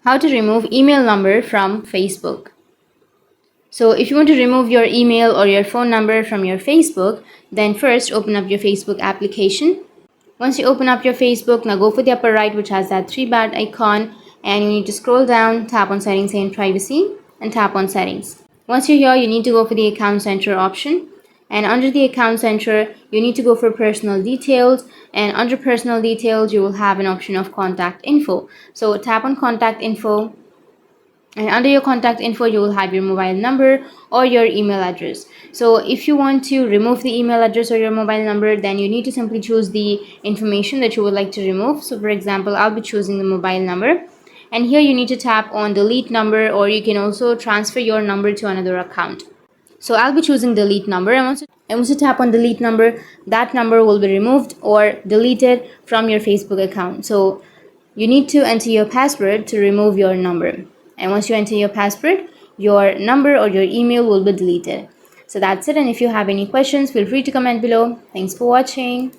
How to remove email number from Facebook. So if you want to remove your email or your phone number from your Facebook, then first open up your Facebook application. Once you open up your Facebook, now go for the upper right, which has that three bat icon, and you need to scroll down, tap on settings and privacy, and tap on settings. Once you're here, you need to go for the account center option, and under the account center you need to go for personal details, and under personal details you will have an option of contact info. So tap on contact info, and under your contact info you will have your mobile number or your email address. So if you want to remove the email address or your mobile number, then you need to simply choose the information that you would like to remove. So for example, I'll be choosing the mobile number, and here you need to tap on delete number, or you can also transfer your number to another account. So I'll be choosing delete number, and once you tap on delete number, that number will be removed or deleted from your Facebook account. So you need to enter your password to remove your number, and once you enter your password, your number or your email will be deleted. So that's it, and if you have any questions, feel free to comment below. Thanks for watching.